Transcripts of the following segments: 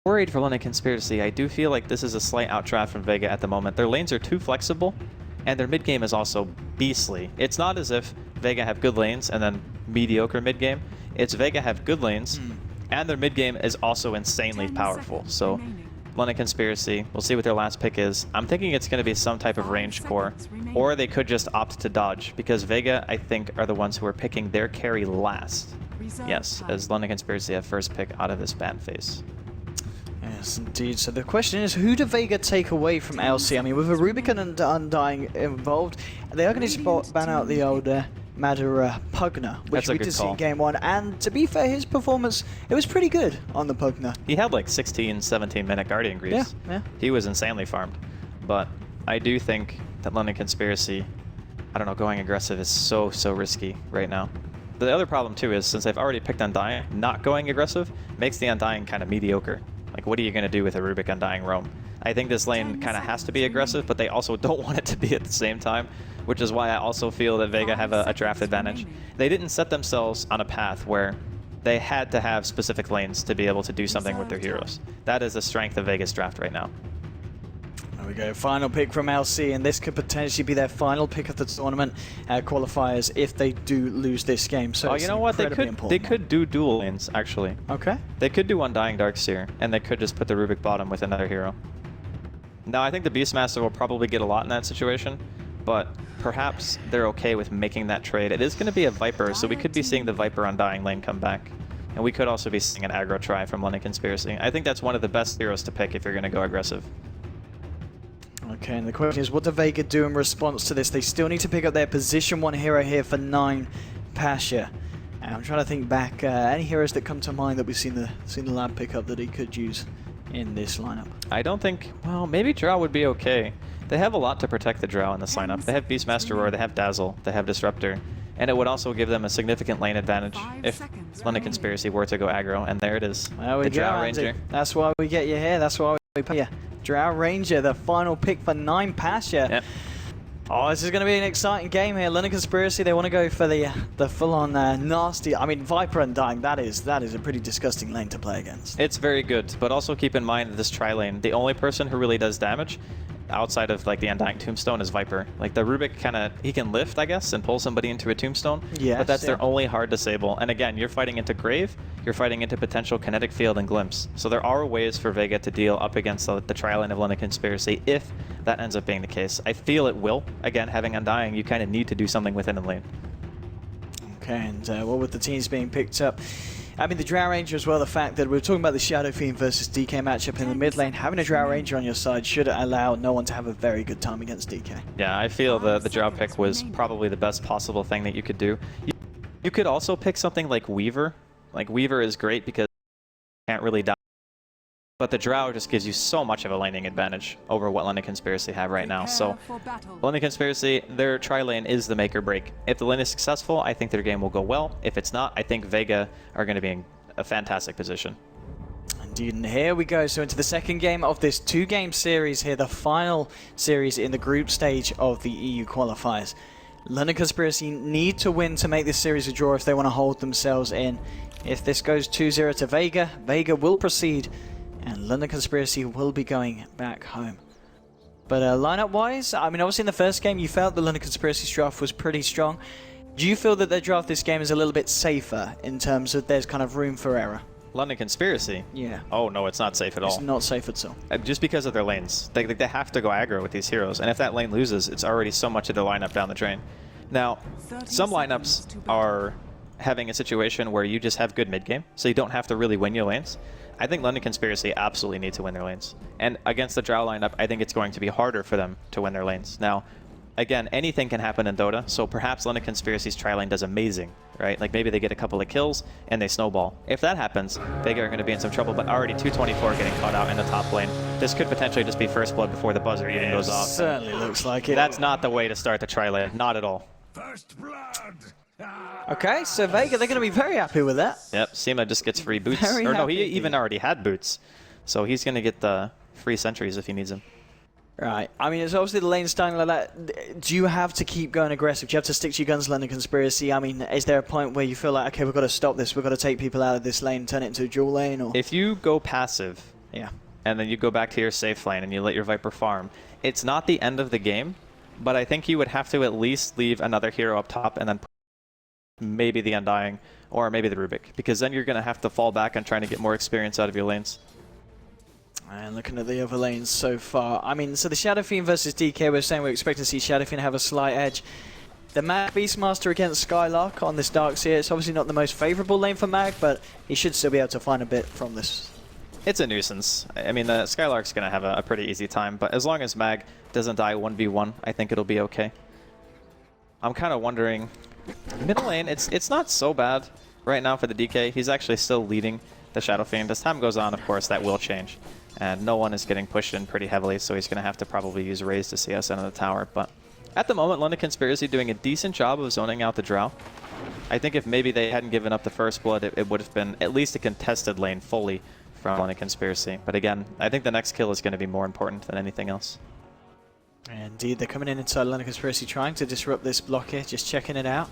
worried for London Conspiracy. I do feel like this is a slight outdraft from Vega at the moment. Their lanes are too flexible, and their mid game is also beastly. It's not as if Vega have good lanes and then mediocre mid game. It's Vega have good lanes, and their mid game is also insanely powerful. So London Conspiracy, we'll see what their last pick is. I'm thinking it's going to be some type of range core, or they could just opt to dodge, because Vega, I think, are the ones who are picking their carry last. Yes, as London Conspiracy have first pick out of this ban phase. Yes, indeed. So the question is, who do Vega take away from LC? I mean, with a Rubicon and Undying involved, they are going to ban out the old Madara Pugna, which we did see in Game 1. And to be fair, his performance, it was pretty good on the Pugna. He had like 16, 17-minute Guardian Greaves. Yeah. He was insanely farmed. But I do think that London Conspiracy, I don't know, going aggressive is so risky right now. The other problem too is, since they've already picked Undying, not going aggressive makes the Undying kind of mediocre. Like, what are you going to do with a Rubik Undying roam? I think this lane kind of has to be aggressive, but they also don't want it to be at the same time, which is why I also feel that Vega have a draft advantage. They didn't set themselves on a path where they had to have specific lanes to be able to do something with their heroes. That is the strength of Vega's draft right now. There we go, final pick from LC, and this could potentially be their final pick of the tournament qualifiers if they do lose this game. So you know what? They could do dual lanes, actually. Okay. They could do Undying Darkseer, and they could just put the Rubik bottom with another hero. Now, I think the Beastmaster will probably get a lot in that situation, but perhaps they're okay with making that trade. It is going to be a Viper, so we could be seeing the Viper Undying lane come back. And we could also be seeing an aggro try from London Conspiracy. I think that's one of the best heroes to pick if you're going to go aggressive. Okay, and the question is, what do Vega do in response to this? They still need to pick up their position 1 hero here for 9 Pasha. And I'm trying to think back, any heroes that come to mind that we've seen the lab pick up that he could use in this lineup. I don't think, well, maybe Drow would be okay. They have a lot to protect the Drow in this lineup. They have Beastmaster Roar, they have Dazzle, they have Disruptor, and it would also give them a significant lane advantage if London Conspiracy were to go aggro, and there it is. There we go, Drow Ranger. That's why we get you here, that's why we pay you. Drow Ranger, the final pick for 9 Pasha. Yep. Oh, this is going to be an exciting game here. London Conspiracy, they want to go for the full-on nasty. I mean, Viper Undying, that is a pretty disgusting lane to play against. It's very good, but also keep in mind that this tri-lane, the only person who really does damage outside of like the Undying Tombstone is Viper. Like the Rubik he can lift, I guess, and pull somebody into a Tombstone. Yes, but that's their only hard disable. And again, you're fighting into Grave, you're fighting into potential Kinetic Field and Glimpse. So there are ways for Vega to deal up against the tri-lane of London Conspiracy if that ends up being the case. I feel it will. Again, having Undying, you kind of need to do something within the lane. Okay, and well, with the teams being picked up, I mean, the Drow Ranger as well, the fact that we're talking about the Shadow Fiend versus DK matchup in the mid lane, having a Drow Ranger on your side should allow no one to have a very good time against DK. Yeah, I feel the Drow pick was probably the best possible thing that you could do. You could also pick something like Weaver. Like, Weaver is great because you can't really die. But the Drow just gives you so much of a laning advantage over what London Conspiracy have right now. So, London Conspiracy, their tri-lane is the make or break. If the lane is successful, I think their game will go well. If it's not, I think Vega are going to be in a fantastic position. Indeed, and here we go. So into the second game of this 2-game series here, the final series in the group stage of the EU qualifiers. London Conspiracy need to win to make this series a draw if they want to hold themselves in. If this goes 2-0 to Vega, Vega will proceed, and London Conspiracy will be going back home. But lineup-wise, I mean, obviously in the first game, you felt the London Conspiracy's draft was pretty strong. Do you feel that their draft this game is a little bit safer in terms of there's kind of room for error? London Conspiracy? Yeah. Oh, no, it's not safe at all. It's not safe at all. Just because of their lanes. They have to go aggro with these heroes, and if that lane loses, it's already so much of their lineup down the drain. Now, some lineups are having a situation where you just have good mid-game, so you don't have to really win your lanes. I think London Conspiracy absolutely need to win their lanes. And against the Drow lineup, I think it's going to be harder for them to win their lanes. Now, again, anything can happen in Dota, so perhaps London Conspiracy's tri-lane does amazing, right? Like maybe they get a couple of kills and they snowball. If that happens, Vega are going to be in some trouble, but already 224 getting caught out in the top lane. This could potentially just be first blood before the buzzer even goes off. Certainly looks like it. That's not the way to start the tri-lane, not at all. First blood! Okay, so Vega, they're going to be very happy with that. Yep, Seema just gets free boots. Very or no, he happy even already had boots. So he's going to get the free sentries if he needs them. Right. I mean, it's obviously the lane starting like that. Do you have to keep going aggressive? Do you have to stick to your guns, London Conspiracy? I mean, is there a point where you feel like, okay, we've got to stop this, we've got to take people out of this lane, turn it into a dual lane? Or if you go passive Yeah. And then you go back to your safe lane and you let your Viper farm. It's not the end of the game, but I think you would have to at least leave another hero up top and then maybe the Undying or maybe the Rubik, because then you're going to have to fall back on trying to get more experience out of your lanes. And looking at the other lanes so far, I mean, so the Shadow Fiend versus DK, we're saying we're expecting to see Shadow Fiend have a slight edge. The Mag Beastmaster against Skylark on this Darkseer, it's obviously not the most favourable lane for Mag, but he should still be able to find a bit from this. It's a nuisance. I mean, the Skylark's going to have a pretty easy time, but as long as Mag doesn't die 1v1, I think it'll be okay. I'm kind of wondering, middle lane, it's not so bad right now for the DK. He's actually still leading the Shadow Fiend. As time goes on, of course, that will change. And no one is getting pushed in pretty heavily, so he's going to have to probably use Raze to see us into the tower. But at the moment, London Conspiracy doing a decent job of zoning out the Drow. I think if maybe they hadn't given up the first blood, it would have been at least a contested lane fully from London Conspiracy. But again, I think the next kill is going to be more important than anything else. Indeed, they're coming in inside London Conspiracy, trying to disrupt this block here, just checking it out.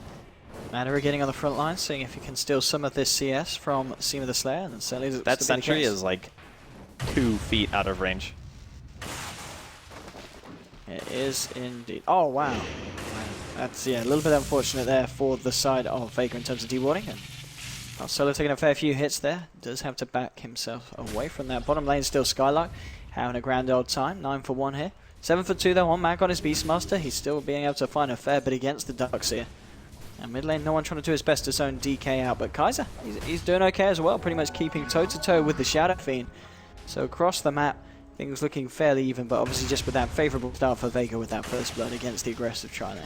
Manara getting on the front line, seeing if he can still summon this CS from Seam of the Slayer. And certainly that sentry is like 2 feet out of range. It is indeed. Oh, wow. That's, yeah, a little bit unfortunate there for the side of Vega in terms of dewarding. And Solo taking a fair few hits there. Does have to back himself away from that. Bottom lane still Skylark, having a grand old time. 9 for 1 here. 7 for 2 though on Mag on his Beastmaster. He's still being able to find a fair bit against the Darkseer. And mid lane, no one trying to do his best to zone DK out. But Kaiser, he's doing okay as well. Pretty much keeping toe-to-toe with the Shadow Fiend. So across the map, things looking fairly even, but obviously just with that favourable start for Vega with that first blood against the aggressive tri-lane.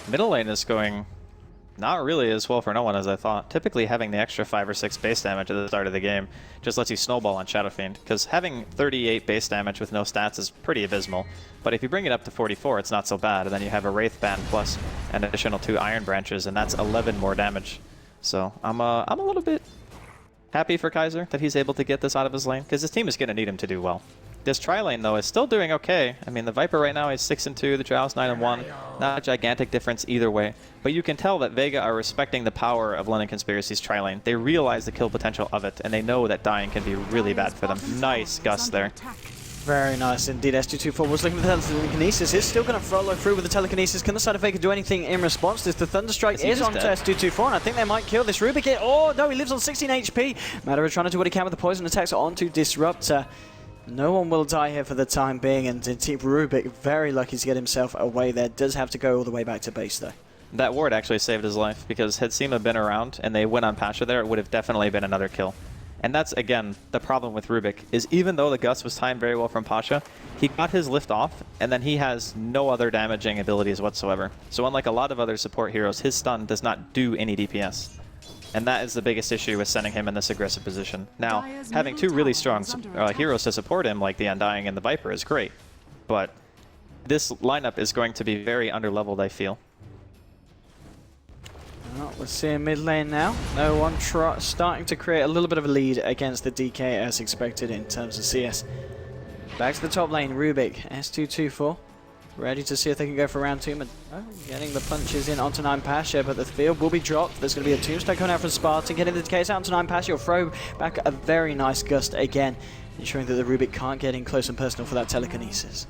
Middle lane is going not really as well for no one as I thought. Typically having the extra 5 or 6 base damage at the start of the game just lets you snowball on Shadow Fiend, because having 38 base damage with no stats is pretty abysmal. But if you bring it up to 44, it's not so bad, and then you have a Wraith Band plus an additional 2 Iron Branches, and that's 11 more damage. So I'm a little bit happy for Kaiser that he's able to get this out of his lane, because his team is going to need him to do well. This tri-lane, though, is still doing okay. I mean, the Viper right now is 6-2, the Drow's 9-1. Not a gigantic difference either way. But you can tell that Vega are respecting the power of London Conspiracy's tri-lane. They realize the kill potential of it, and they know that dying can be really bad for them. Nice Gust there. Very nice indeed. S224 was looking for the telekinesis. Is still going to follow through with the telekinesis. Can the side of Vega do anything in response? This the Thunderstrike is on to S224, and I think they might kill this Rubik here. Oh, no, he lives on 16 HP. Madara trying to do what he can with the poison attacks onto Disruptor. No one will die here for the time being, and Team Rubik very lucky to get himself away there. Does have to go all the way back to base, though. That ward actually saved his life, because had Seema been around and they went on Pasha there, it would have definitely been another kill. And that's, again, the problem with Rubik, is even though the Gust was timed very well from Pasha, he got his lift off, and then he has no other damaging abilities whatsoever. So unlike a lot of other support heroes, his stun does not do any DPS. And that is the biggest issue with sending him in this aggressive position. Now, having 2 really strong heroes to support him, like the Undying and the Viper, is great. But this lineup is going to be very underleveled, I feel. Well, we're seeing mid lane now. No one starting to create a little bit of a lead against the DK as expected in terms of CS. Back to the top lane, Rubik, S224. Ready to see if they can go for round 2. Getting the punches in onto 9 Pasha, but the field will be dropped. There's going to be a tombstone coming out from Spartan. Getting the case out onto 9 Pasha. You'll throw back a very nice Gust again, ensuring that the Rubik can't get in close and personal for that telekinesis.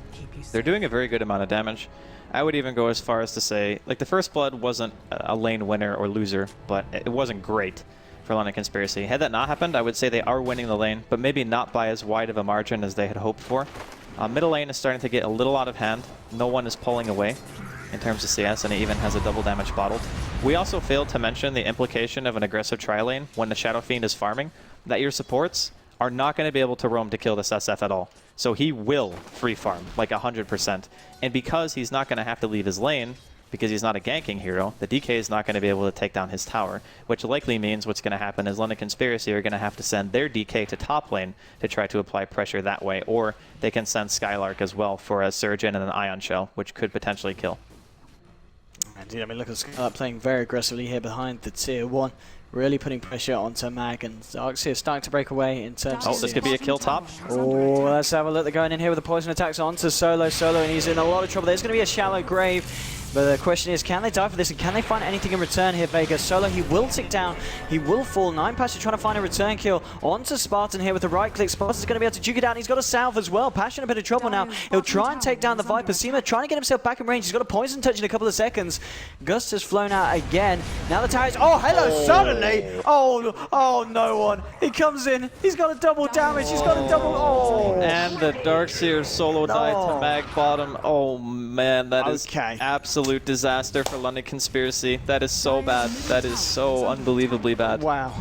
They're doing a very good amount of damage. I would even go as far as to say, like, the first blood wasn't a lane winner or loser, but it wasn't great for London Conspiracy. Had that not happened, I would say they are winning the lane, but maybe not by as wide of a margin as they had hoped for. Middle lane is starting to get a little out of hand. No one is pulling away in terms of CS, and it even has a double damage bottled. We also failed to mention the implication of an aggressive tri-lane when the Shadow Fiend is farming, that your supports are not going to be able to roam to kill this SF at all. So he will free farm, like 100%. And because he's not going to have to leave his lane, because he's not a ganking hero, the DK is not going to be able to take down his tower, which likely means what's going to happen is London Conspiracy are going to have to send their DK to top lane to try to apply pressure that way, or they can send Skylark as well for a Surgeon and an Ion Shell, which could potentially kill. Indeed, I mean, look at Skylark playing very aggressively here behind the tier 1, really putting pressure onto Mag, and Darkseer starting to break away in terms of... Oh, this could be a kill top. Oh, let's have a look. They're going in here with the poison attacks onto Solo, and he's in a lot of trouble. There's going to be a shallow grave. But the question is, can they die for this, and can they find anything in return here, Vega? Solo, he will tick down, he will fall. 9Pasha trying to find a return kill onto Spartan here with the right click. Spartan's going to be able to juke it down. He's got a salve as well. Pasha in a bit of trouble now. He'll try and take down the Viper. Seema trying to get himself back in range. He's got a poison touch in a couple of seconds. Gust has flown out again. Now the tower is... Oh, hello, suddenly! Oh, no one. He comes in. He's got a double damage. He's got a double... Oh! And the Darkseer solo died to mag bottom. Oh, man, that is absolute disaster for London Conspiracy. That is so bad. That is so unbelievably bad. Wow.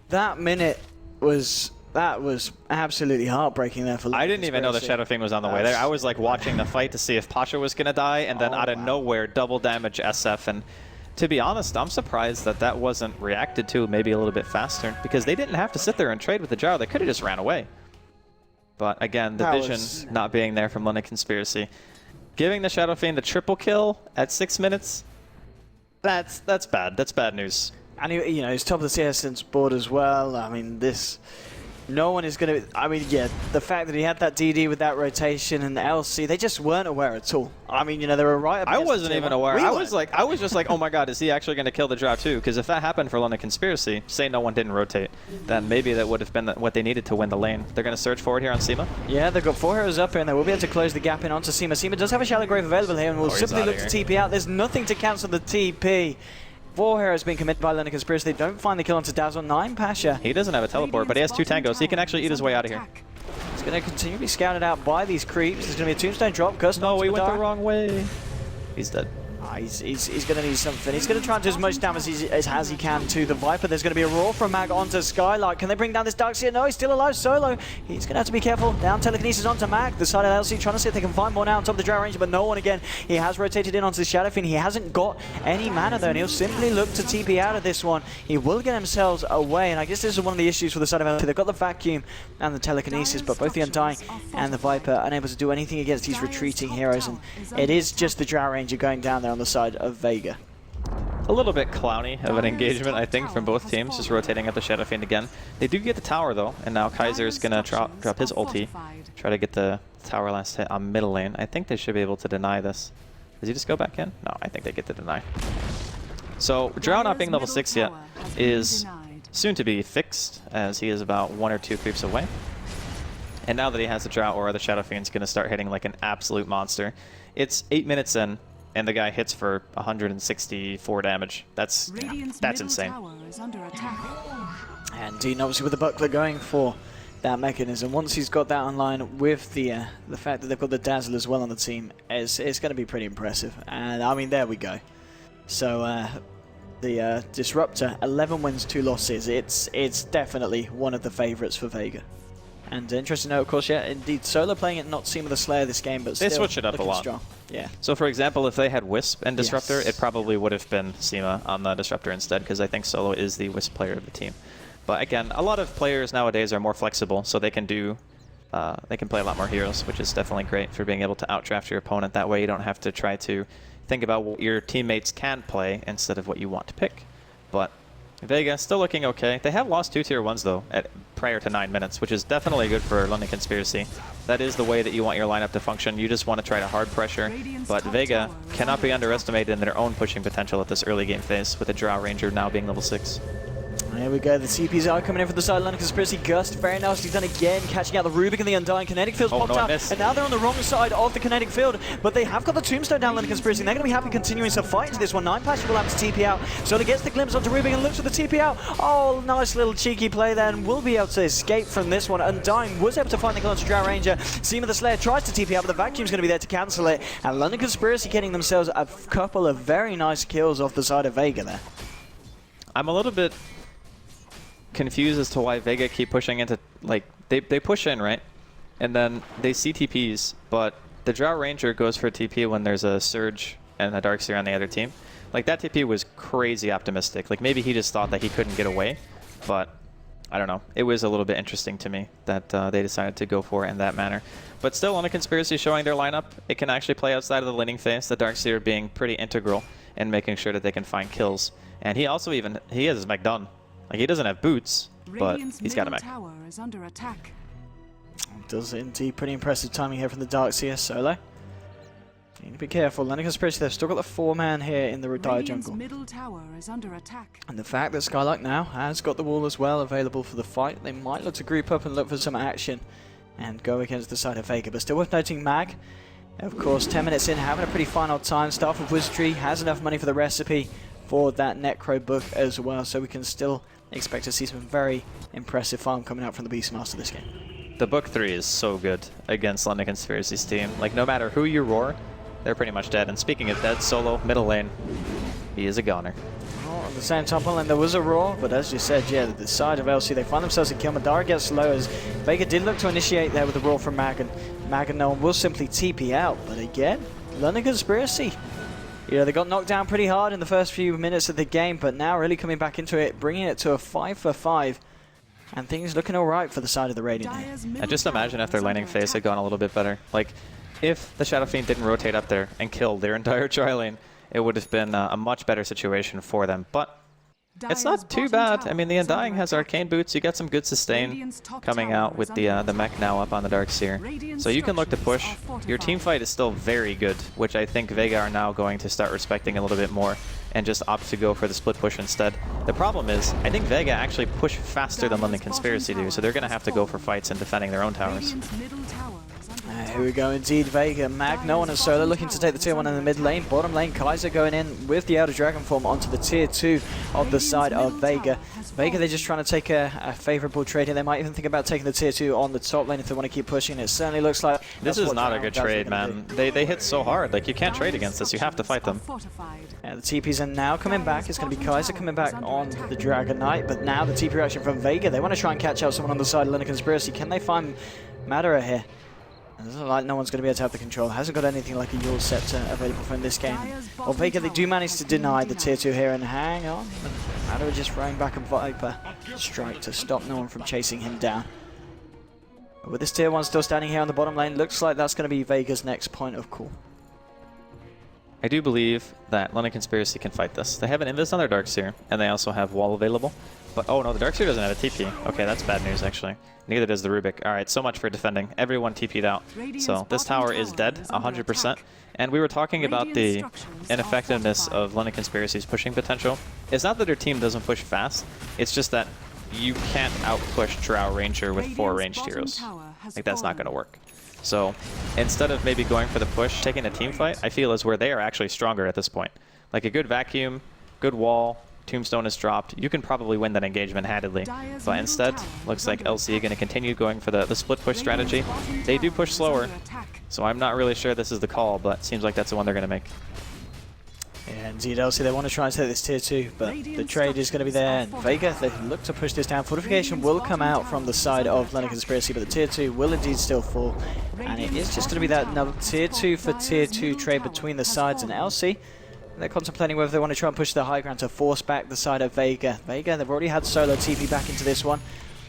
That minute was... That was absolutely heartbreaking there for London I didn't even know the Shadow Fiend was on the way there. I was like watching the fight to see if Pasha was going to die, and then out of nowhere, double damage SF. And to be honest, I'm surprised that that wasn't reacted to maybe a little bit faster, because they didn't have to sit there and trade with the Gyro. They could have just ran away. But again, the vision not being there from London Conspiracy. Giving the Shadow Fiend the triple kill at 6 minutes, that's bad. That's bad news. And you know, he's top of the CS board as well. I mean, this... No one is going to... I mean, yeah, the fact that he had that DD with that rotation and the LC, they just weren't aware at all. I mean, you know, they were right up I wasn't even aware. I was just like, oh my god, is he actually going to kill the Drow too? Because if that happened for London Conspiracy, say no one didn't rotate, then maybe that would have been what they needed to win the lane. They're going to surge forward here on Seema. Yeah, they've got 4 heroes up here, and they will be able to close the gap in onto Seema. Seema does have a Shallow Grave available here, and will simply look to TP out. There's nothing to cancel the TP. 4 heroes being committed by London Conspiracy. They don't find the kill onto Dazzle. 9Pasha. He doesn't have a teleport, but he has 2 tangos, so he can actually eat his way out of here. He's going to continue to be scouted out by these creeps. There's going to be a tombstone drop. No, he went the wrong way. He's dead. He's going to need something. He's going to try and do as much damage as he can to the Viper. There's going to be a roar from Mag onto Skylark. Can they bring down this Darkseer? No, he's still alive. Solo. He's going to have to be careful. Down telekinesis onto Mag. The side of LC trying to see if they can find more now on top of the Drow Ranger, but no one again. He has rotated in onto the Shadow Fiend. He hasn't got any mana though, and he'll simply look to TP out of this one. He will get himself away, and I guess this is one of the issues for the side of LC. They've got the vacuum and the telekinesis, but both the Undying and the Viper are unable to do anything against these retreating heroes, and it is just the Drow Ranger going down there on the side of Vega. A little bit clowny of an engagement, I think, from both teams, just rotating up the Shadow Fiend again. They do get the tower, though, and now Kaiser's going to drop his ulti, try to get the tower last hit on middle lane. I think they should be able to deny this. Does he just go back in? No, I think they get to deny. So, Drow not being level 6 yet is soon to be fixed, as he is about 1 or 2 creeps away. And now that he has the Drow Aura, the Shadow Fiend's going to start hitting like an absolute monster. It's 8 minutes in, and the guy hits for 164 damage. That's insane. And Dean obviously with the buckler going for that mechanism. Once he's got that online with the fact that they've got the Dazzle as well on the team, it's going to be pretty impressive. And I mean, there we go. So the Disruptor, 11 wins, 2 losses. It's definitely one of the favourites for Vega. And interesting note, of course, yeah, indeed, Solo playing it, not Seema the Slayer this game, but still they switch it up a lot. Strong. Yeah. So, for example, if they had Wisp and Disruptor, it probably would have been Seema on the Disruptor instead, because I think Solo is the Wisp player of the team. But again, a lot of players nowadays are more flexible, so they can do, they can play a lot more heroes, which is definitely great for being able to outdraft your opponent. That way, you don't have to try to think about what your teammates can play instead of what you want to pick. But Vega still looking okay. They have lost 2 tier 1s though prior to 9 minutes, which is definitely good for London Conspiracy. That is the way that you want your lineup to function. You just want to try to hard pressure, but Vega cannot be underestimated in their own pushing potential at this early game phase, with the Drow Ranger now being level 6. Here we go, the TPs are coming in from the side of London Conspiracy. Gust, very nicely done again, catching out the Rubik and the Undying. Kinetic Field's popped out, and now they're on the wrong side of the Kinetic Field, but they have got the Tombstone down London Conspiracy, and they're going to be happy continuing to fight into this one. 9Pasha will have to TP out, so he gets the glimpse onto Rubik and looks for the TP out. Oh, nice little cheeky play there, and will be able to escape from this one. Undying was able to find the kill onto Drow Ranger. Seema the Slayer tries to TP out, but the Vacuum's going to be there to cancel it, and London Conspiracy getting themselves a couple of very nice kills off the side of Vega there. I'm a little bit confused as to why Vega keep pushing into, like, they push in, right? And then they see TPs, but the Drow Ranger goes for a TP when there's a Surge and a Darkseer on the other team. Like, that TP was crazy optimistic. Like, maybe he just thought that he couldn't get away, but I don't know. It was a little bit interesting to me that they decided to go for it in that manner. But still, on a Conspiracy showing their lineup, it can actually play outside of the laning phase, the Darkseer being pretty integral in making sure that they can find kills. And he also he has his mech done. Like, he doesn't have boots, but he's got a mech. Does indeed. Pretty impressive timing here from the Darkseer Solo. You need to be careful. London Conspiracy, they've still got the 4-man here in the Dire jungle. Middle tower is under attack. And the fact that Skylark now has got the wall as well available for the fight, they might look to group up and look for some action and go against the side of Vega. But still worth noting, Mag, of course, 10 minutes in, having a pretty fine old time. Staff of Wizardry has enough money for the recipe for that Necro book as well, so we can still expect to see some very impressive farm coming out from the Beastmaster this game. The book 3 is so good against London Conspiracy's team. Like, no matter who you roar, they're pretty much dead. And speaking of dead, Solo, middle lane, he is a goner. Oh, at the same top lane, there was a roar, but as you said, yeah, the side of LC, they find themselves in kill. Madara gets low as Vega did look to initiate there with the roar from Mag, and no one will simply TP out. But again, London Conspiracy, you know, they got knocked down pretty hard in the first few minutes of the game, but now really coming back into it, bringing it to a 5-for-5. And things looking alright for the side of the Radiant here. And just imagine if their laning phase had gone a little bit better. Like, if the Shadow Fiend didn't rotate up there and kill their entire tri-lane, it would have been a much better situation for them. But it's not too bad. I mean, the Undying has Arcane Boots. You get some good sustain coming out with the mech now up on the Darkseer. So you can look to push. Your team fight is still very good, which I think Vega are now going to start respecting a little bit more and just opt to go for the split push instead. The problem is, I think Vega actually push faster than London Conspiracy do, so they're going to have to go for fights and defending their own towers. Here we go indeed, Vega, Mag, no one and Solo looking to take the tier 1 in the mid lane. Bottom lane, Kaiser going in with the Elder Dragon form onto the tier 2 of the side of Vega. Vega, they're just trying to take a favourable trade here. They might even think about taking the tier 2 on the top lane if they want to keep pushing. It certainly looks like this is not a good trade, man. They hit so hard. Like, you can't trade against this. You have to fight them. Yeah, the TPs are now coming back. It's going to be Kaiser coming back on the Dragon Knight, but now the TP reaction from Vega. They want to try and catch out someone on the side of London Conspiracy. Can they find Madara here? It doesn't look like no one's going to be able to have the control. Hasn't got anything like a Yule set available for him this game. Well, Vega, they do manage to deny the tier 2 here and hang on. Madara just throwing back a Viper strike to stop no one from chasing him down. But with this tier 1 still standing here on the bottom lane, looks like that's going to be Vega's next point of call. I do believe that London Conspiracy can fight this. They have an Invis on their Darkseer, and they also have Wall available. But, oh no, the Darkseer doesn't have a TP. Okay, that's bad news, actually. Neither does the Rubik. Alright, so much for defending. Everyone TP'd out. So, this tower is dead, 100%. And we were talking about the ineffectiveness of London Conspiracy's pushing potential. It's not that their team doesn't push fast, it's just that you can't outpush Drow Ranger with 4 ranged heroes. Like, that's not going to work. So, instead of maybe going for the push, taking a team fight, I feel is where they are actually stronger at this point. Like a good vacuum, good wall, Tombstone is dropped, you can probably win that engagement handedly. But instead, looks like LC going to continue going for the split push strategy. They do push slower, so I'm not really sure this is the call, but seems like that's the one they're going to make. Yeah, indeed, LC, they want to try and take this tier 2, but the trade is going to be there. And Vega, they look to push this down. Fortification will come out from the side of London Conspiracy, but the tier 2 will indeed still fall. And it is just going to be that another tier 2 for tier 2 trade between the sides. And LC, they're contemplating whether they want to try and push the high ground to force back the side of Vega. Vega, they've already had Solo TP back into this one.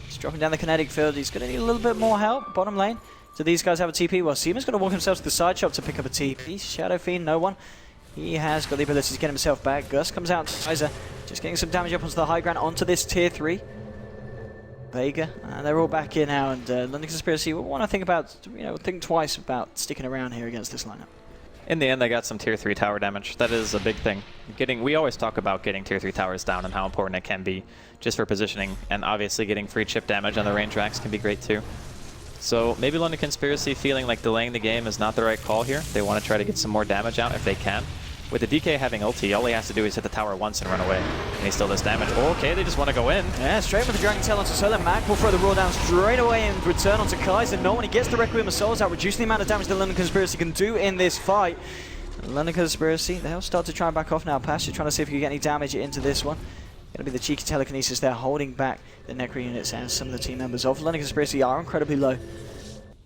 He's dropping down the kinetic field. He's going to need a little bit more help. Bottom lane. Do these guys have a TP? Well, Seaman's going to walk himself to the side shop to pick up a TP. Shadow Fiend, no one. He has got the ability to get himself back. Gus comes out. Kaiser just getting some damage up onto the high ground onto this tier 3. Vega, and they're all back here now. And London Conspiracy will want to think about, think twice about sticking around here against this lineup. In the end, they got some tier 3 tower damage. That is a big thing. We always talk about getting tier 3 towers down and how important it can be just for positioning. And obviously getting free chip damage on the range racks can be great too. So maybe London Conspiracy feeling like delaying the game is not the right call here. They want to try to get some more damage out if they can. With the DK having ulti, all he has to do is hit the tower once and run away. And he still does damage. Oh, okay, they just want to go in. Yeah, straight with the Dragon Tail onto Solo. Mag will throw the roar down straight away and return onto Kaiser. No one, he gets the Requiem of Souls out, reducing the amount of damage that London Conspiracy can do in this fight. London Conspiracy, they'll start to try and back off now. Pash, you're trying to see if you can get any damage into this one. Going to be the cheeky telekinesis there, holding back the Necro units, and some of the team members of London Conspiracy are incredibly low.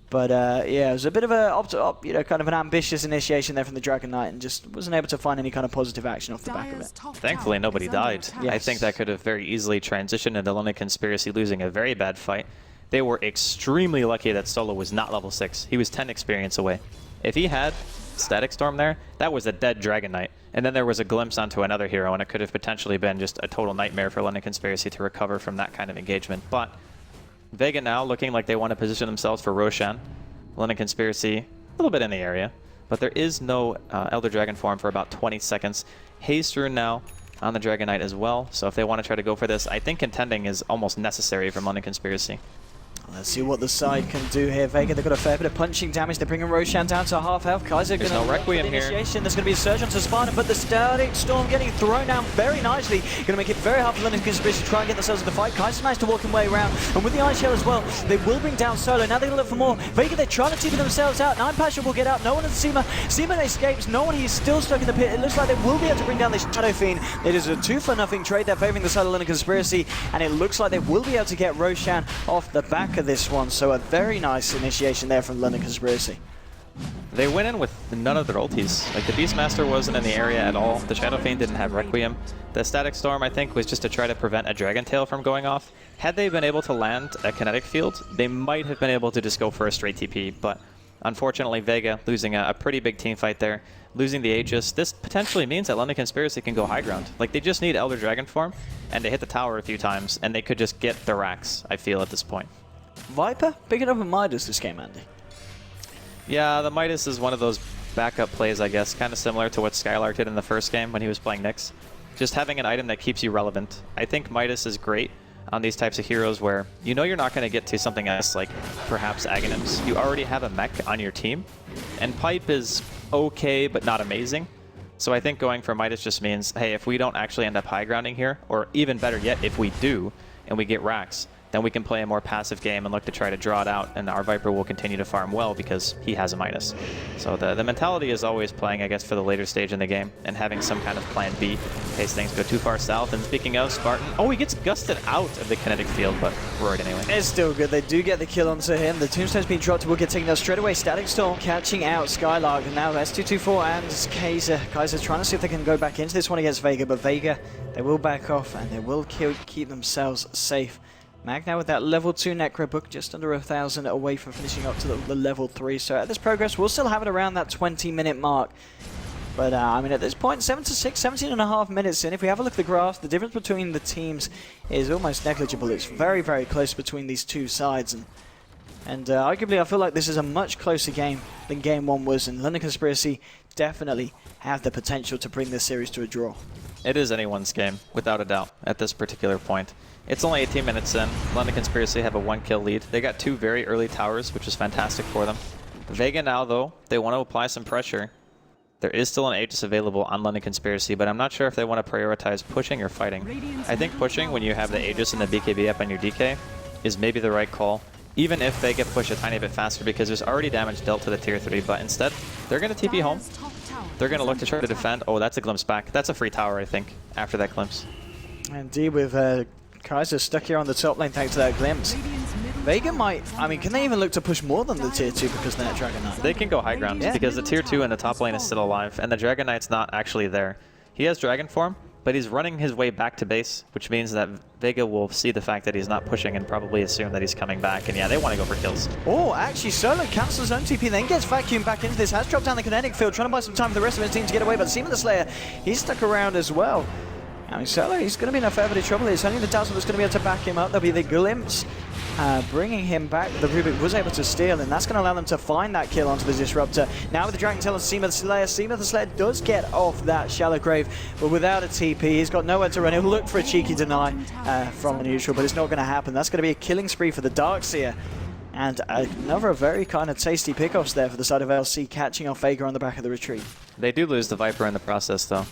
But yeah, it was a bit of a kind of an ambitious initiation there from the Dragon Knight, and just wasn't able to find any kind of positive action off the back of it. Thankfully, nobody died. Yes. I think that could have very easily transitioned into London Conspiracy losing a very bad fight. They were extremely lucky that Solo was not level 6. He was 10 experience away. If he had Static Storm there, that was a dead Dragon Knight. And then there was a glimpse onto another hero, and it could have potentially been just a total nightmare for London Conspiracy to recover from that kind of engagement. But Vega now looking like they want to position themselves for Roshan. London Conspiracy, a little bit in the area, but there is no Elder Dragon form for about 20 seconds. Haste Rune now on the Dragon Knight as well, so if they want to try to go for this, I think contending is almost necessary from London Conspiracy. Let's see what the side can do here. Vega, they've got a fair bit of punching damage. They're bringing Roshan down to half health. Kaiser There's going no to Requiem here. There's going to be a surge onto Spartan, but the Static Storm getting thrown down very nicely. Going to make it very hard for London Conspiracy to try and get themselves in the fight. Kaiser managed to walk his way around, and with the Ice Shell as well, they will bring down Solo. Now they're going to look for more. Vega, they're trying to team themselves out. Nine Pasha will get out. No one at Seema. Seema escapes. No one. He's still stuck in the pit. It looks like they will be able to bring down this Shadow Fiend. It is a 2-for-0 trade. They're favoring the side of London Conspiracy, and it looks like they will be able to get Roshan off the back of this one. So a very nice initiation there from London Conspiracy. They went in with none of their ultis. Like, the Beastmaster wasn't in the area at all. The Shadow Fiend didn't have Requiem. The Static Storm, I think, was just to try to prevent a Dragon Tail from going off. Had they been able to land a Kinetic Field, they might have been able to just go for a straight TP, but unfortunately Vega losing a pretty big team fight there, losing the Aegis. This potentially means that London Conspiracy can go high ground. Like, they just need Elder Dragon form, and to hit the tower a few times, and they could just get the racks, I feel, at this point. Viper picking up a Midas this game, Andy. Yeah, the Midas is one of those backup plays, I guess, kind of similar to what Skylark did in the first game when he was playing Nyx. Just having an item that keeps you relevant. I think Midas is great on these types of heroes where you know you're not going to get to something else like perhaps Aghanims. You already have a mech on your team, and Pipe is okay but not amazing. So I think going for Midas just means, hey, if we don't actually end up high grounding here, or even better yet, if we do and we get racks, then we can play a more passive game and look to try to draw it out, and our Viper will continue to farm well because he has a Midas. So the mentality is always playing, I guess, for the later stage in the game and having some kind of plan B in case things go too far south. And speaking of Spartan, oh, he gets gusted out of the kinetic field, but roared anyway. It's still good. They do get the kill onto him. The tombstone's been dropped. We'll get taken down straight away. Static Storm catching out Skylark. And now S224 and Kaiser. Kaiser trying to see if they can go back into this one against Vega, but Vega, they will back off and they will keep themselves safe. Mag now with that level 2 Necro book, just under 1,000 away from finishing up to the level 3. So at this progress, we'll still have it around that 20-minute mark. But I mean, at this point, 7 to 6, 17.5 minutes in. If we have a look at the graphs, the difference between the teams is almost negligible. It's very, very close between these two sides. And arguably, I feel like this is a much closer game than Game 1 was. And London Conspiracy definitely have the potential to bring this series to a draw. It is anyone's game, without a doubt, at this particular point. It's only 18 minutes in. London Conspiracy have a 1-kill lead. They got 2 very early towers, which is fantastic for them. Vega now, though, they want to apply some pressure. There is still an Aegis available on London Conspiracy, but I'm not sure if they want to prioritize pushing or fighting. I think pushing when you have the Aegis and the BKB up on your DK is maybe the right call, even if Vega push a tiny bit faster, because there's already damage dealt to the tier 3, but instead, they're going to TP home. They're going to look to try to defend. Oh, that's a glimpse back. That's a free tower, I think, after that glimpse. Indeed, with Kaiser stuck here on the top lane thanks to that glimpse. Vega might, I mean, can they even look to push more than the tier 2 because they're Dragon Knight? They can go high ground because the tier 2 in the top lane is still alive, and the Dragon Knight's not actually there. He has Dragon form, but he's running his way back to base, which means that Vega will see the fact that he's not pushing and probably assume that he's coming back. And yeah, they want to go for kills. Oh, actually, Solo cancels his own TP, then gets vacuumed back into this. Has dropped down the kinetic field, trying to buy some time for the rest of his team to get away. But Seema the Slayer, he's stuck around as well. I mean, Solo, he's going to be in a fair bit of trouble. It's only the Dazzle that's going to be able to back him up. There'll be the glimpse bringing him back. The Rubik was able to steal, and that's going to allow them to find that kill onto the Disruptor. Now with the Dragon Tail and Seema the Slayer does get off that Shallow Grave, but without a TP, he's got nowhere to run. He'll look for a cheeky deny from a neutral, but it's not going to happen. That's going to be a killing spree for the Darkseer. And another very kind of tasty pickoffs there for the side of LC, catching off Vega on the back of the retreat. They do lose the Viper in the process, though.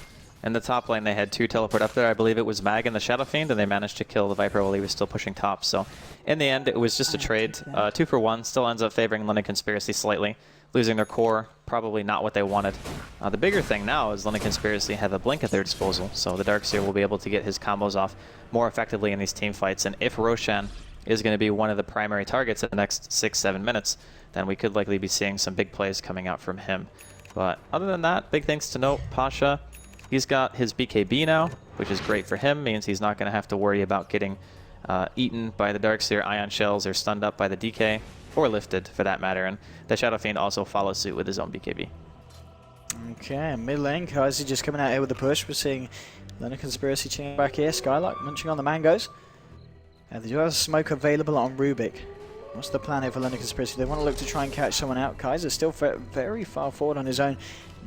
In the top lane, they had 2 teleport up there. I believe it was Mag and the Shadow Fiend, and they managed to kill the Viper while he was still pushing top. So in the end, it was just a trade. 2 for 1, still ends up favoring London Conspiracy slightly. Losing their core, probably not what they wanted. The bigger thing now is London Conspiracy have a blink at their disposal, so the Darkseer will be able to get his combos off more effectively in these team fights. And if Roshan is going to be one of the primary targets in the next 6-7 minutes, then we could likely be seeing some big plays coming out from him. But other than that, big things to note. Pasha, he's got his BKB now, which is great for him. Means he's not going to have to worry about getting eaten by the Darkseer Ion Shells or stunned up by the DK, or lifted for that matter. And the Shadow Fiend also follows suit with his own BKB. Okay, mid lane, Kaiser just coming out here with the push. We're seeing London Conspiracy chilling back here. Skylark munching on the mangoes. They do have smoke available on Rubik. What's the plan here for London Conspiracy? They want to look to try and catch someone out. Kaiser's still very far forward on his own.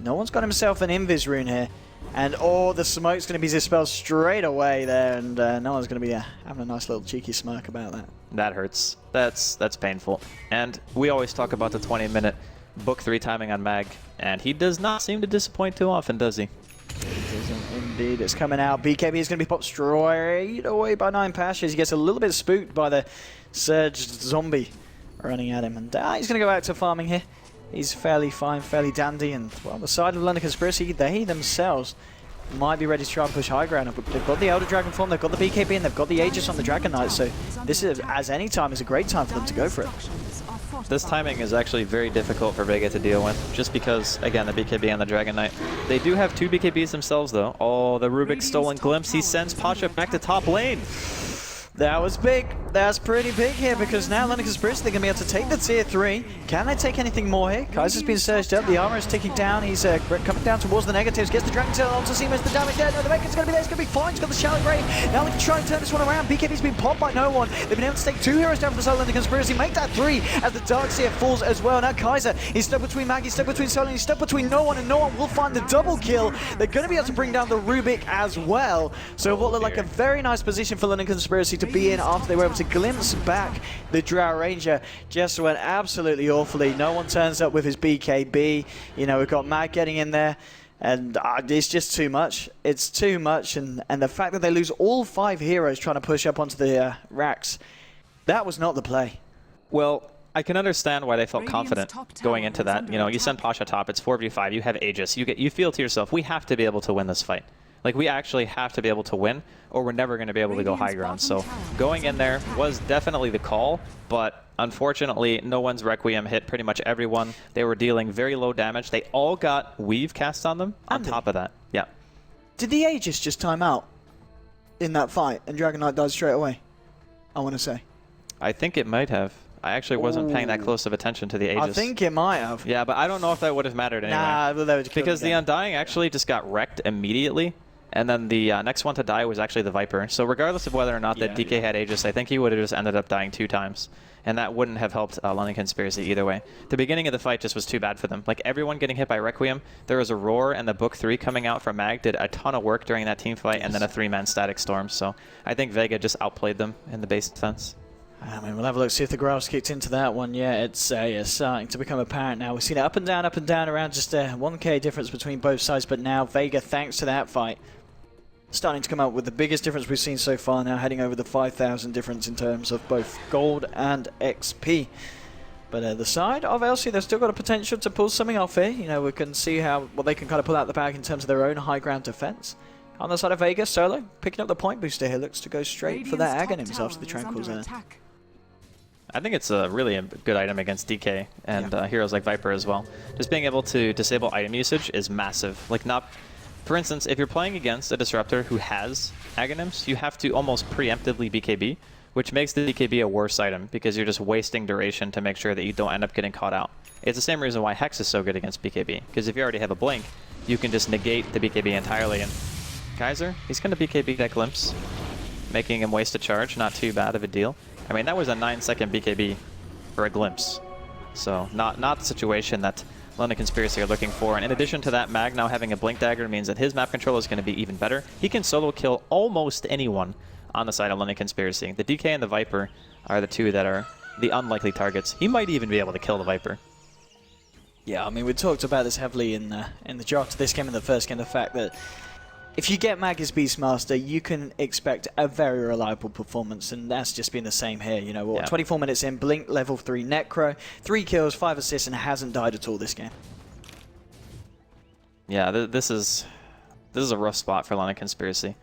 No one's got himself an Invis rune here. And oh, the smoke's going to be dispelled straight away there, and no one's going to be having a nice little cheeky smirk about that. That hurts. That's painful. And we always talk about the 20-minute book 3 timing on Mag, and he does not seem to disappoint too often, does he? It doesn't indeed. It's coming out. BKB is going to be popped straight away by 9 Pashas. He gets a little bit spooked by the Surge zombie running at him, and he's going to go back to farming here. He's fairly fine, fairly dandy, and well, the side of London Conspiracy, they themselves might be ready to try and push high ground. They've got the Elder Dragon form, they've got the BKB, and they've got the Aegis on the Dragon Knight, so this is, as any time, is a great time for them to go for it. This timing is actually very difficult for Vega to deal with, just because, again, the BKB and the Dragon Knight. They do have 2 BKBs themselves, though. Oh, the Rubik's stolen glimpse. He sends Pasha back to top lane. That was big. That's pretty big here, because now London Conspiracy, they're going to be able to take the tier 3. Can they take anything more here? Kaiser's been surged up. The armor is ticking down. He's coming down towards the negatives. Gets the Dragon Tail onto Seamus. The damage there. No, the Mecha's going to be there. It's going to be fine. He's got the Shallow Grave. Now they can try and turn this one around. BKB's been popped by no one. They've been able to take 2 heroes down from the side of London Conspiracy. Make that 3 as the Darkseer falls as well. Now Kaiser, he's stuck between Mag. He's stuck between Sol, and he's stuck between no one, and no one will find the double kill. They're going to be able to bring down the Rubik as well. So what looked like a very nice position for London Conspiracy to be in after they were able to glimpse back. The Drow Ranger just went absolutely awfully. No one turns up with his BKB. You know, we've got Mag getting in there, and it's just too much. It's too much, and the fact that they lose all 5 heroes trying to push up onto the racks, that was not the play. Well, I can understand why they felt confident going into that. You know, you send Pasha top, it's 4v5, you have Aegis, you feel to yourself, we have to be able to win this fight. Like, we actually have to be able to win, or we're never going to be able to go high ground. So going in there was definitely the call, but unfortunately, no one's Requiem hit pretty much everyone. They were dealing very low damage. They all got Weave cast on them on top of that. Yeah. Did the Aegis just time out in that fight, and Dragon Knight died straight away? I want to say. I think it might have. I actually wasn't paying that close of attention to the Aegis. I think it might have. Yeah, but I don't know if that would have mattered anyway. Nah, because the Undying actually just got wrecked immediately. And then the next one to die was actually the Viper. So regardless of whether or not that DK had Aegis, I think he would have just ended up dying 2 times. And that wouldn't have helped London Conspiracy either way. The beginning of the fight just was too bad for them. Like, everyone getting hit by Requiem, there was a Roar, and the Book 3 coming out from Mag did a ton of work during that team fight, and then a 3-man Static Storm. So I think Vega just outplayed them in the base defense. I mean, we'll have a look, see if the graphs kicked into that one. Yeah, it's starting to become apparent now. We've seen it up and down, around just a 1k difference between both sides. But now Vega, thanks to that fight, starting to come out with the biggest difference we've seen so far now, heading over the 5,000 difference in terms of both gold and XP. But the side of LC, they've still got a potential to pull something off here. You know, we can see what they can kind of pull out the bag in terms of their own high ground defense. On the side of Vega, Solo, picking up the point booster here, looks to go straight for that Aghanims after the Tranquil's in. I think it's a really good item against DK and heroes like Viper as well. Just being able to disable item usage is massive. Like, not... For instance, if you're playing against a Disruptor who has Aghanims, you have to almost preemptively BKB, which makes the BKB a worse item because you're just wasting duration to make sure that you don't end up getting caught out. It's the same reason why Hex is so good against BKB, because if you already have a Blink, you can just negate the BKB entirely. And Kaiser, he's going to BKB that Glimpse, making him waste a charge. Not too bad of a deal. I mean, that was a 9-second BKB for a Glimpse. So not the situation that London Conspiracy are looking for. And in addition to that, Mag now having a Blink Dagger means that his map control is going to be even better. He can solo kill almost anyone on the side of London Conspiracy. The DK and the Viper are the 2 that are the unlikely targets. He might even be able to kill the Viper. Yeah, I mean, we talked about this heavily in the draft of this game, in the first game, the fact that if you get Mag as Beastmaster, you can expect a very reliable performance, and that's just been the same here. You know, 24 minutes in, Blink level 3 Necro, 3 kills, 5 assists, and hasn't died at all this game. Yeah, this is a rough spot for London Conspiracy.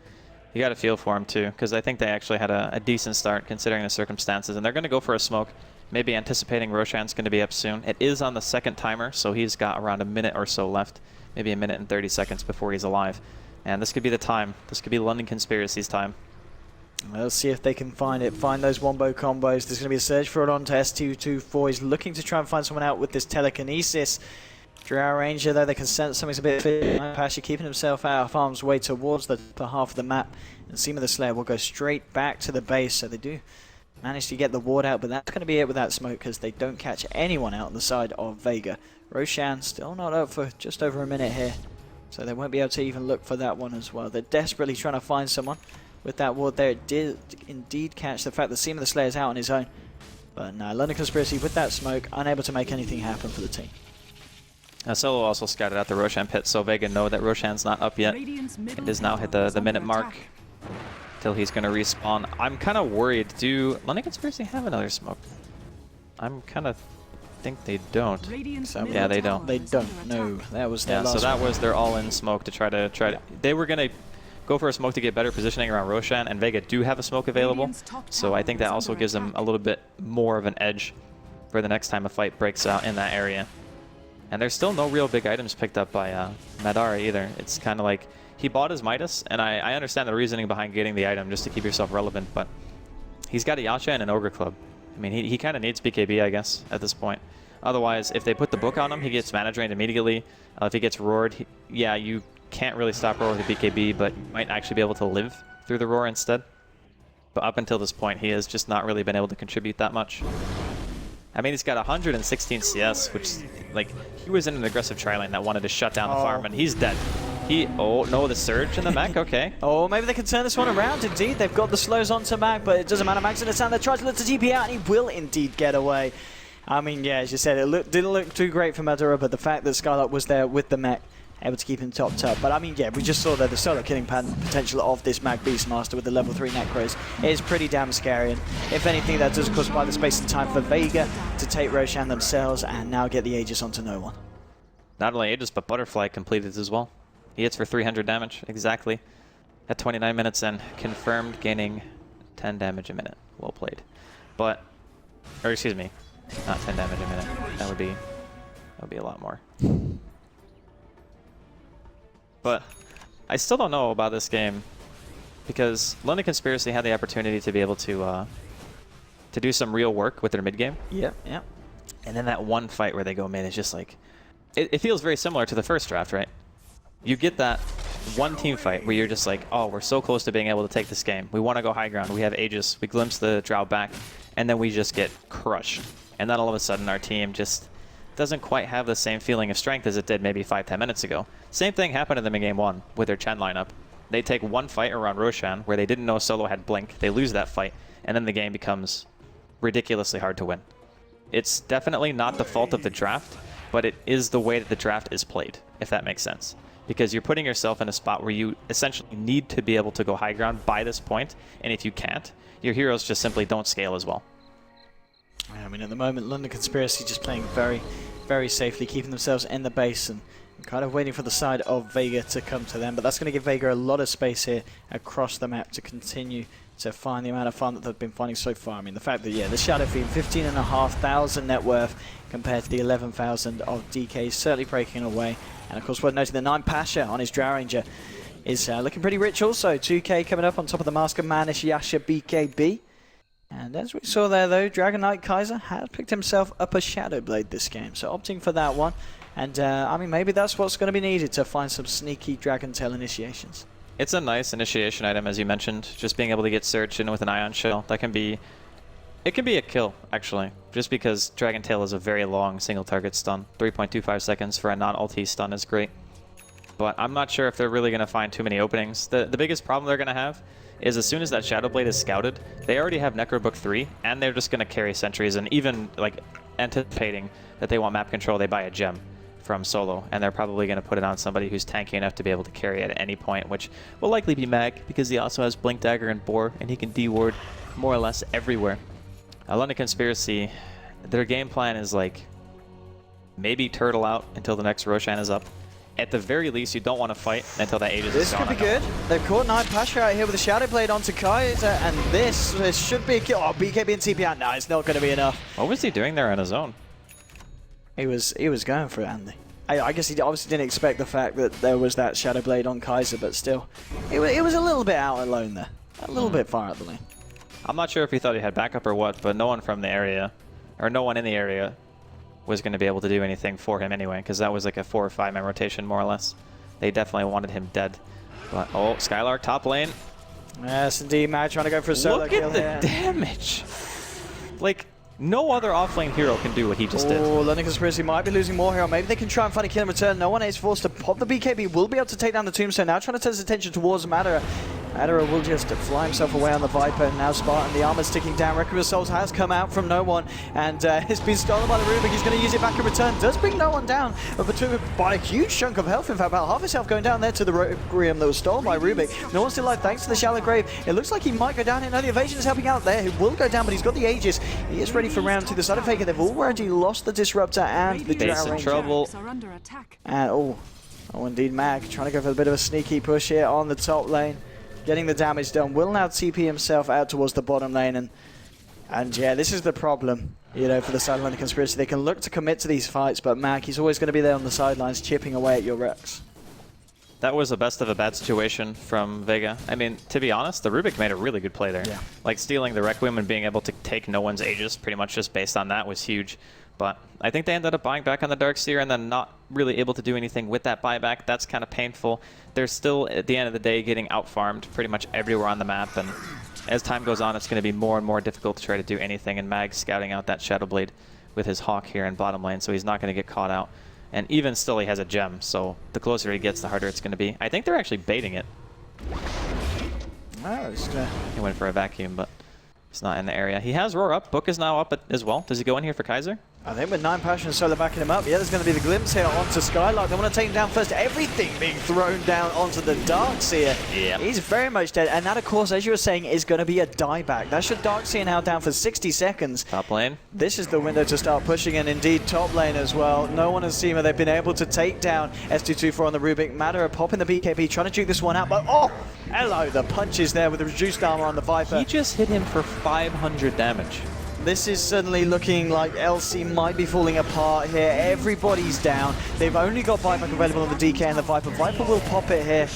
You got to feel for him too, because I think they actually had a decent start considering the circumstances, and they're going to go for a smoke, maybe anticipating Roshan's going to be up soon. It is on the second timer, so he's got around a minute or so left, maybe a minute and 30 seconds before he's alive. And this could be the time. This could be London Conspiracy's time. We'll see if they can find those wombo combos. There's going to be a surge for it onto S224. He's looking to try and find someone out with this telekinesis. Drow Ranger, though, they can sense something's a bit fit. Pasha keeping himself out of harm's way towards the upper half of the map. And Seema the Slayer will go straight back to the base. So they do Managed to get the ward out, but that's going to be it with that smoke because they don't catch anyone out on the side of Vega. Roshan still not up for just over a minute here, so they won't be able to even look for that one as well. They're desperately trying to find someone with that ward there. It did indeed catch the fact that Seam of the Slayer's out on his own. But no, London Conspiracy with that smoke, unable to make anything happen for the team. Solo also scouted out the Roshan pit, so Vega know that Roshan's not up yet. It has now hit the minute mark till he's going to respawn. I'm kind of worried. Do London Conspiracy have another smoke? I'm kind of think they don't. So, yeah, they don't. They don't. No, that was their last so that one. was their all-in smoke to try to. They were going to go for a smoke to get better positioning around Roshan, and Vega do have a smoke available. So I think that also gives them a little bit more of an edge for the next time a fight breaks out in that area. And there's still no real big items picked up by Madara either. It's kind of like he bought his Midas, and I understand the reasoning behind getting the item just to keep yourself relevant, but he's got a Yasha and an Ogre Club. I mean, he kind of needs BKB, I guess, at this point. Otherwise, if they put the book on him, he gets mana drained immediately. If he gets roared, yeah, you can't really stop roar with the BKB, but you might actually be able to live through the roar instead. But up until this point, he has just not really been able to contribute that much. I mean, he's got 116 CS, which, like, he was in an aggressive tri-lane that wanted to shut down the farm, and he's dead. Oh, no, the surge in the mech, okay. Oh, maybe they can turn this one around, indeed. They've got the slows onto Mag, but it doesn't matter. Mag's in the stand. They try to look to TP out, and he will indeed get away. I mean, yeah, as you said, it didn't look too great for Madara, but the fact that Skylark was there with the mech, able to keep him topped up. But I mean, yeah, we just saw there the solo killing potential of this Mag Beastmaster with the level 3 Necros. It is pretty damn scary, and if anything, that does cause quite the space and time for Vega to take Roshan themselves and now get the Aegis onto no one. Not only Aegis, but Butterfly completed as well. He hits for 300 damage, exactly. At 29 minutes in, confirmed, gaining 10 damage a minute. Well played. But, or excuse me, not 10 damage a minute. That would be a lot more. But I still don't know about this game because London Conspiracy had the opportunity to be able to do some real work with their mid game. Yeah, yeah. And then that one fight where they go mid is just like, it feels very similar to the first draft, right? You get that one team fight where you're just like, oh, we're so close to being able to take this game. We want to go high ground. We have Aegis. We glimpse the Drow back, and then we just get crushed. And then all of a sudden our team just doesn't quite have the same feeling of strength as it did maybe 5-10 minutes ago. Same thing happened to them in game 1 with their Chen lineup. They take one fight around Roshan where they didn't know Solo had Blink. They lose that fight, and then the game becomes ridiculously hard to win. It's definitely not the fault of the draft, but it is the way that the draft is played, if that makes sense. Because you're putting yourself in a spot where you essentially need to be able to go high ground by this point, and if you can't, your heroes just simply don't scale as well. I mean, at the moment, London Conspiracy just playing very, very safely, keeping themselves in the base and kind of waiting for the side of Vega to come to them. But that's going to give Vega a lot of space here across the map to continue to find the amount of fun that they've been finding so far. I mean, the fact that, yeah, the Shadow Fiend, 15,500 net worth compared to the 11,000 of DK is certainly breaking away. And of course, worth noting the 9 Pasha on his Drow Ranger is looking pretty rich also. 2k coming up on top of the Mask of Manish, Yasha, BKB. And as we saw there though, Dragon Knight Kaiser has picked himself up a Shadow Blade this game. So opting for that one. And I mean, maybe that's what's going to be needed to find some sneaky Dragon Tail initiations. It's a nice initiation item, as you mentioned. Just being able to get Search in with an Ion Shell. That can be... It can be a kill, actually. Just because Dragon Tail is a very long single target stun. 3.25 seconds for a non-ulti stun is great. But I'm not sure if they're really going to find too many openings. The biggest problem they're going to have is as soon as that Shadow Blade is scouted, they already have Necrobook 3, and they're just going to carry sentries, and even like anticipating that they want map control, they buy a gem from Solo, and they're probably going to put it on somebody who's tanky enough to be able to carry it at any point, which will likely be Mag, because he also has Blink Dagger and Boar, and he can D-ward more or less everywhere. London Conspiracy, their game plan is like maybe turtle out until the next Roshan is up. At the very least, you don't want to fight until that Aegis is gone. This could be good. They've caught 9 Pasha out here with a Shadow Blade onto Kaiser, and this should be a kill. Oh, BKB and TP out. No, it's not going to be enough. What was he doing there on his own? He was going for it, Andy. I guess he obviously didn't expect the fact that there was that Shadow Blade on Kaiser, but still, it was a little bit out alone there. A little bit far out the lane. I'm not sure if he thought he had backup or what, but no one from the area, or no one in the area, was going to be able to do anything for him anyway, because that was like a 4 or 5 man rotation, more or less. They definitely wanted him dead. But, oh, Skylark top lane. Yes, indeed, Mag trying to go for a solo kill here. Look at the damage! Like, no other offlane hero can do what he just did. Oh, London Conspiracy might be losing more here. Maybe they can try and find a kill in return. No one is forced to pop the BKB. Will be able to take down the Tombstone. Now trying to turn his attention towards Madara. Madara will just fly himself away on the Viper. Now Spartan, the armor's ticking down. Requiem of Souls has come out from no one, and it's been stolen by the Rubik. He's going to use it back in return. Does bring no one down, but by a huge chunk of health. In fact, about half his health going down there to the Requiem that was stolen by Rubik. No one's still alive thanks to the shallow grave. It looks like he might go down here. No, the evasion is helping out there. He will go down, but he's got the Aegis. He is ready for round 2. The side of Vega, they've already lost the Disruptor and the Base in trouble. And oh, indeed, Mag trying to go for a bit of a sneaky push here on the top lane. Getting the damage done. Will now TP himself out towards the bottom lane, and yeah, this is the problem, you know, for the side of London Conspiracy. They can look to commit to these fights, but Mag, he's always going to be there on the sidelines, chipping away at your Rex. That was the best of a bad situation from Vega. I mean, to be honest, the Rubik made a really good play there. Yeah. Like, stealing the Requiem and being able to take no one's Aegis pretty much just based on that was huge. But I think they ended up buying back on the Darkseer and then not really able to do anything with that buyback. That's kind of painful. They're still, at the end of the day, getting out-farmed pretty much everywhere on the map. And as time goes on, it's going to be more and more difficult to try to do anything. And Mag's scouting out that Shadow Blade with his Hawk here in bottom lane, so he's not going to get caught out. And even still, he has a gem, so the closer he gets, the harder it's going to be. I think they're actually baiting it. Oh, He went for a vacuum, but he's not in the area. He has Roar up. Book is now up as well. Does he go in here for Kaiser? I think with 9 Passion and Solar backing him up, yeah, there's going to be the glimpse here onto Skylark. They want to take him down first. Everything being thrown down onto the Darkseer. Yeah. He's very much dead. And that, of course, as you were saying, is going to be a dieback. That's your Darkseer now down for 60 seconds. Top lane. This is the window to start pushing, and indeed top lane as well. No one has seen where they've been able to take down S224 on the Rubik. Madara popping the BKB, trying to juke this one out, but oh, hello, the punches there with the reduced armor on the Viper. He just hit him for 500 damage. This is suddenly looking like LC might be falling apart here. Everybody's down. They've only got buyback available on the DK and the Viper. Viper will pop it here,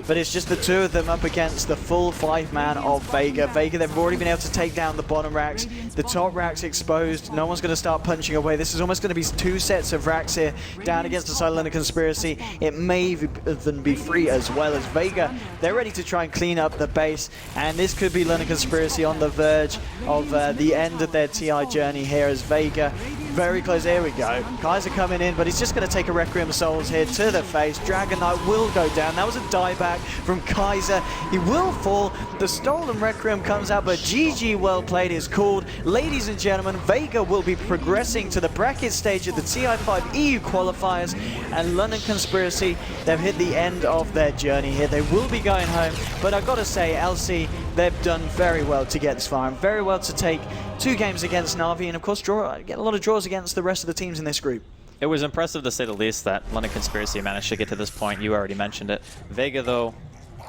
but it's just the two of them up against the full 5-man of Vega. Vega, they've already been able to take down the bottom racks. The top racks exposed. No one's going to start punching away. This is almost going to be 2 sets of racks here down against the Silent Conspiracy. It may even be free as well as Vega. They're ready to try and clean up the base, and this could be London Conspiracy on the verge of the end of their TI journey here as Vega. Very close. Here we go. Kaiser coming in, but he's just going to take a Requiem Souls here to the face. Dragon Knight will go down. That was a dieback from Kaiser. He will fall. The stolen Requiem comes out, but GG well played is called. Ladies and gentlemen, Vega will be progressing to the bracket stage of the TI5 EU qualifiers, and London Conspiracy, they've hit the end of their journey here. They will be going home, but I've got to say, LC, they've done very well to get this far and very well to take 2 games against Na'Vi, and of course get a lot of draws against the rest of the teams in this group. It was impressive to say the least that London Conspiracy managed to get to this point. You already mentioned it. Vega, though,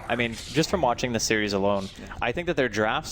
I mean, just from watching the series alone, I think that their drafts